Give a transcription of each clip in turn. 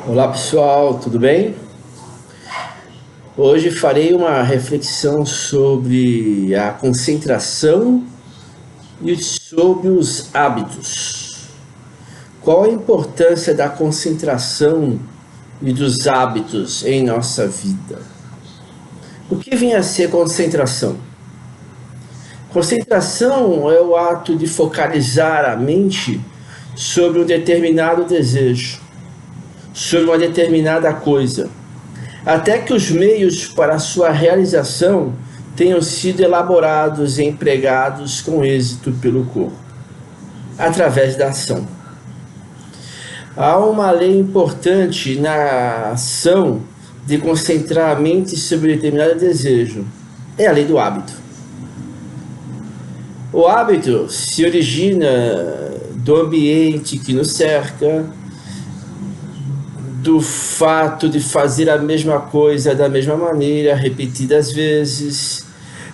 Olá pessoal, tudo bem? Hoje farei uma reflexão sobre a concentração e sobre os hábitos. Qual a importância da concentração e dos hábitos em nossa vida? O que vem a ser concentração? Concentração é o ato de focalizar a mente sobre um determinado desejo, sobre uma determinada coisa, até que os meios para a sua realização tenham sido elaborados e empregados com êxito pelo corpo, através da ação. Há uma lei importante na ação de concentrar a mente sobre determinado desejo, é a lei do hábito. O hábito se origina do ambiente que nos cerca, do fato de fazer a mesma coisa da mesma maneira, repetidas vezes,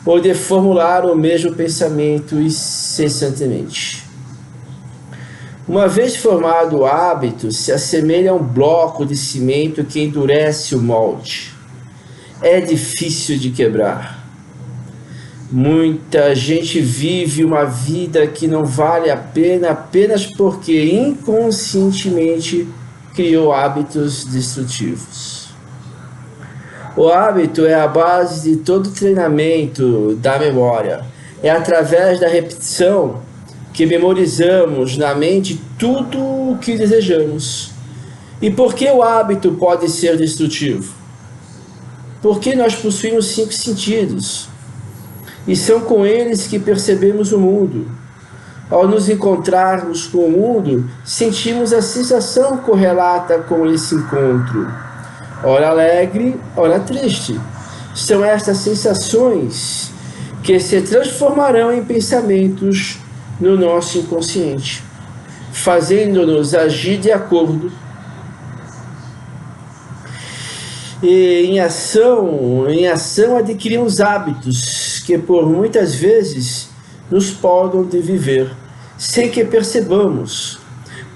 ou de formular o mesmo pensamento incessantemente. Uma vez formado o hábito, se assemelha a um bloco de cimento que endurece o molde. É difícil de quebrar. Muita gente vive uma vida que não vale a pena apenas porque inconscientemente criou hábitos destrutivos. O hábito é a base de todo treinamento da memória. É através da repetição que memorizamos na mente tudo o que desejamos. E por que o hábito pode ser destrutivo? Porque nós possuímos 5 sentidos. E são com eles que percebemos o mundo. Ao nos encontrarmos com o mundo, sentimos a sensação correlata com esse encontro. Ora alegre, ora triste. São estas sensações que se transformarão em pensamentos no nosso inconsciente, fazendo-nos agir de acordo. E em ação adquirimos hábitos que por muitas vezes nos podem de viver, sem que percebamos,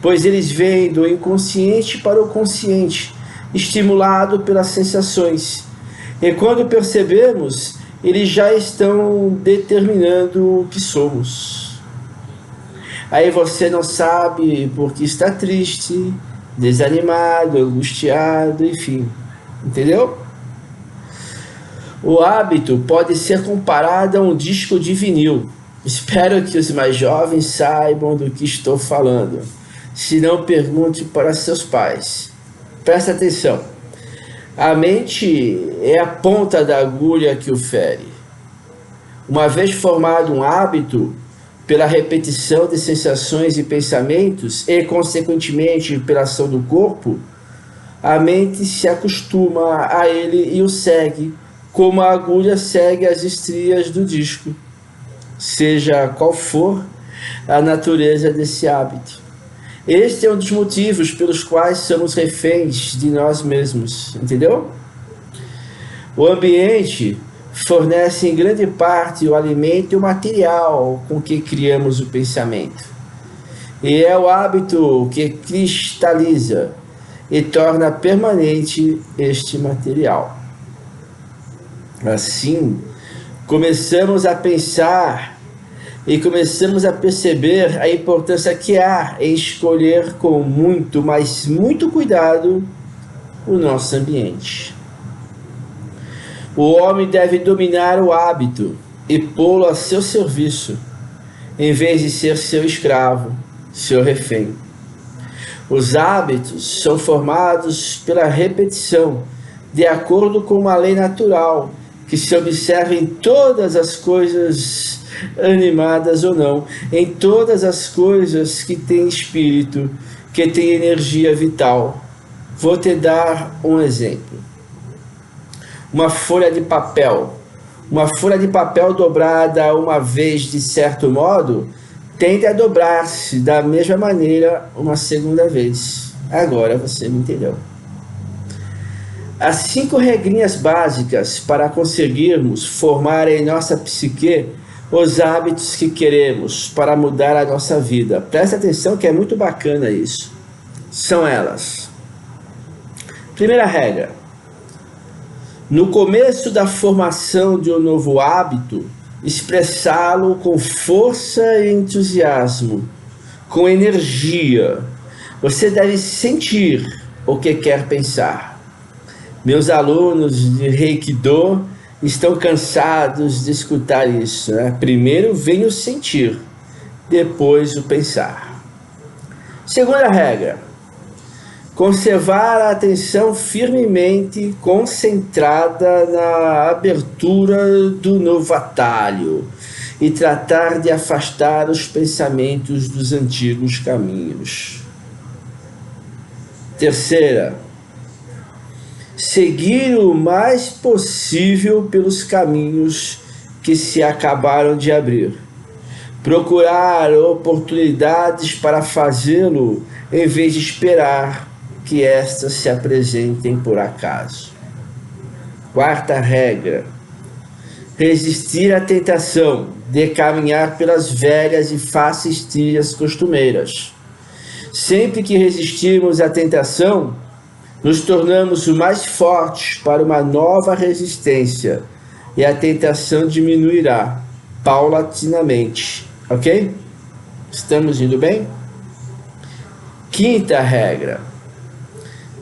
pois eles vêm do inconsciente para o consciente, estimulado pelas sensações. E quando percebemos, eles já estão determinando o que somos. Aí você não sabe porque está triste, desanimado, angustiado, enfim. Entendeu? O hábito pode ser comparado a um disco de vinil. Espero que os mais jovens saibam do que estou falando. Se não, pergunte para seus pais. Presta atenção. A mente é a ponta da agulha que o fere. Uma vez formado um hábito, pela repetição de sensações e pensamentos, e consequentemente pela ação do corpo, a mente se acostuma a ele e o segue, como a agulha segue as estrias do disco, seja qual for a natureza desse hábito. Este é um dos motivos pelos quais somos reféns de nós mesmos, entendeu? O ambiente fornece em grande parte o alimento e o material com que criamos o pensamento. E é o hábito que cristaliza e torna permanente este material. Assim, começamos a pensar e começamos a perceber a importância que há em escolher com muito, mas muito cuidado o nosso ambiente. O homem deve dominar o hábito e pô-lo a seu serviço, em vez de ser seu escravo, seu refém. Os hábitos são formados pela repetição, de acordo com uma lei natural, que se observa em todas as coisas, animadas ou não, em todas as coisas que têm espírito, que têm energia vital. Vou te dar um exemplo. Uma folha de papel. Uma folha de papel dobrada uma vez de certo modo, tende a dobrar-se da mesma maneira uma segunda vez. Agora você me entendeu. As 5 regrinhas básicas para conseguirmos formar em nossa psique os hábitos que queremos para mudar a nossa vida. Presta atenção que é muito bacana isso. São elas: Primeira regra: no começo da formação de um novo hábito, expressá-lo com força e entusiasmo, com energia. Você deve sentir o que quer pensar. Meus alunos de Reiki-Do estão cansados de escutar isso, né? Primeiro vem o sentir, depois o pensar. Segunda regra: conservar a atenção firmemente concentrada na abertura do novo atalho e tratar de afastar os pensamentos dos antigos caminhos. Terceira: seguir o mais possível pelos caminhos que se acabaram de abrir. Procurar oportunidades para fazê-lo em vez de esperar que estas se apresentem por acaso. Quarta regra: resistir à tentação de caminhar pelas velhas e fáceis trilhas costumeiras. Sempre que resistirmos à tentação, nos tornamos mais fortes para uma nova resistência e a tentação diminuirá paulatinamente, ok? Estamos indo bem? Quinta regra: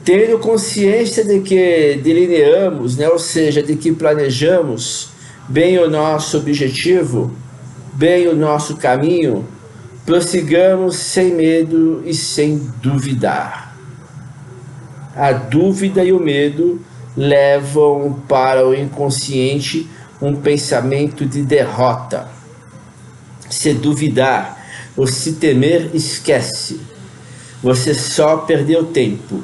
tendo consciência de que delineamos, ou seja, de que planejamos bem o nosso objetivo, bem o nosso caminho, prossigamos sem medo e sem duvidar. A dúvida e o medo levam para o inconsciente um pensamento de derrota. Se duvidar ou se temer, esquece. Você só perdeu tempo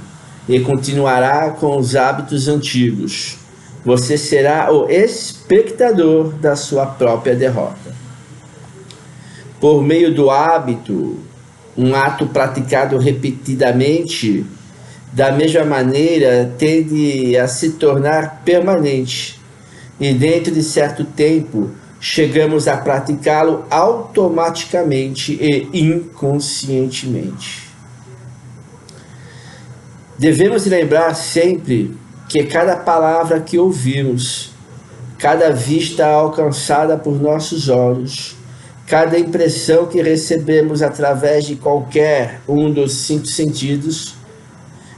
e continuará com os hábitos antigos. Você será o espectador da sua própria derrota. Por meio do hábito, um ato praticado repetidamente, da mesma maneira, tende a se tornar permanente. E dentro de certo tempo, chegamos a praticá-lo automaticamente e inconscientemente. Devemos lembrar sempre que cada palavra que ouvimos, cada vista alcançada por nossos olhos, cada impressão que recebemos através de qualquer um dos 5 sentidos,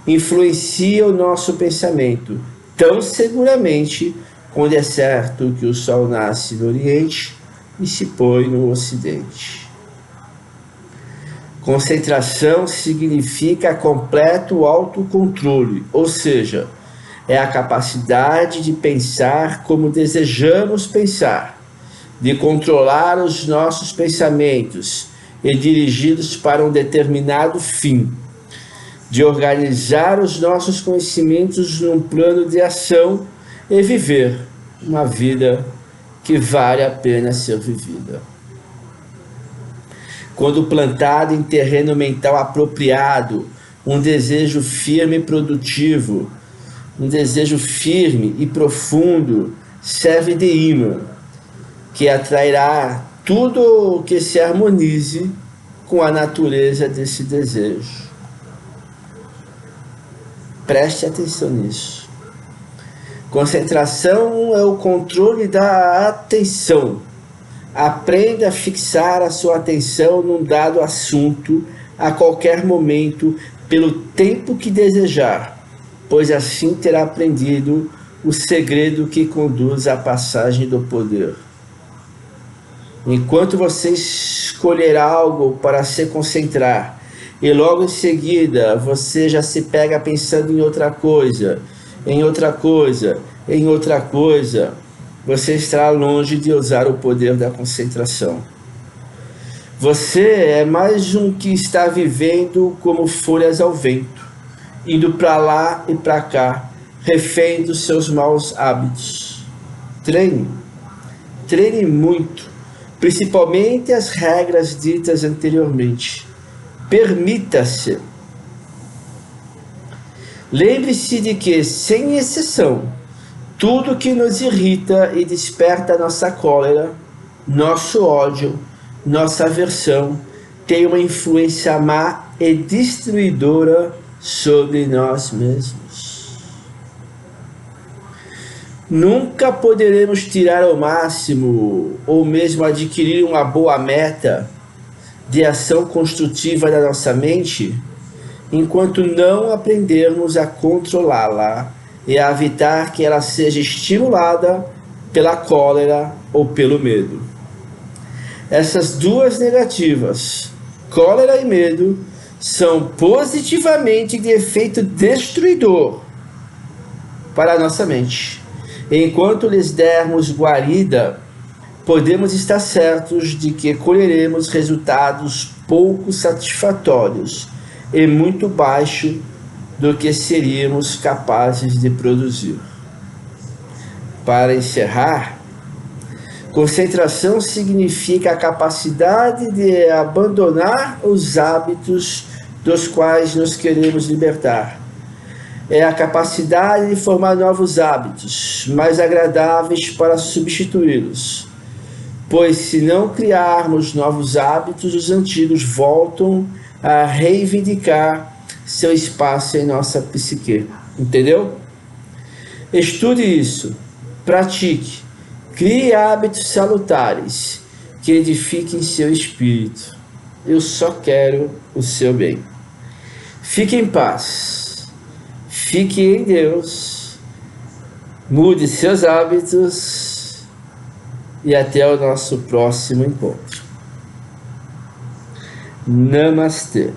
influencia o nosso pensamento tão seguramente quando é certo que o sol nasce no Oriente e se põe no Ocidente. Concentração significa completo autocontrole, ou seja, é a capacidade de pensar como desejamos pensar, de controlar os nossos pensamentos e dirigi-los para um determinado fim, de organizar os nossos conhecimentos num plano de ação e viver uma vida que vale a pena ser vivida. Quando plantado em terreno mental apropriado, um desejo firme e produtivo, um desejo firme e profundo serve de imã, que atrairá tudo o que se harmonize com a natureza desse desejo. Preste atenção nisso. Concentração é o controle da atenção. Aprenda a fixar a sua atenção num dado assunto a qualquer momento pelo tempo que desejar, pois assim terá aprendido o segredo que conduz à passagem do poder. Enquanto você escolher algo para se concentrar e logo em seguida você já se pega pensando em outra coisa, em outra coisa, em outra coisa, você estará longe de usar o poder da concentração. Você é mais um que está vivendo como folhas ao vento, indo para lá e para cá, refém dos seus maus hábitos. Treine muito, principalmente as regras ditas anteriormente. Permita-se. Lembre-se de que, sem exceção, tudo que nos irrita e desperta nossa cólera, nosso ódio, nossa aversão, tem uma influência má e destruidora sobre nós mesmos. Nunca poderemos tirar ao máximo ou mesmo adquirir uma boa meta de ação construtiva da nossa mente enquanto não aprendermos a controlá-la e a evitar que ela seja estimulada pela cólera ou pelo medo. Essas duas negativas, cólera e medo, são positivamente de efeito destruidor para a nossa mente. Enquanto lhes dermos guarida, podemos estar certos de que colheremos resultados pouco satisfatórios e muito baixo do que seríamos capazes de produzir. Para encerrar, concentração significa a capacidade de abandonar os hábitos dos quais nos queremos libertar. É a capacidade de formar novos hábitos, mais agradáveis para substituí-los. Pois se não criarmos novos hábitos, os antigos voltam a reivindicar seu espaço em nossa psique. Entendeu? Estude isso, pratique, crie hábitos salutares que edifiquem seu espírito. Eu só quero o seu bem. Fique em paz. Fique em Deus, mude seus hábitos e até o nosso próximo encontro. Namastê.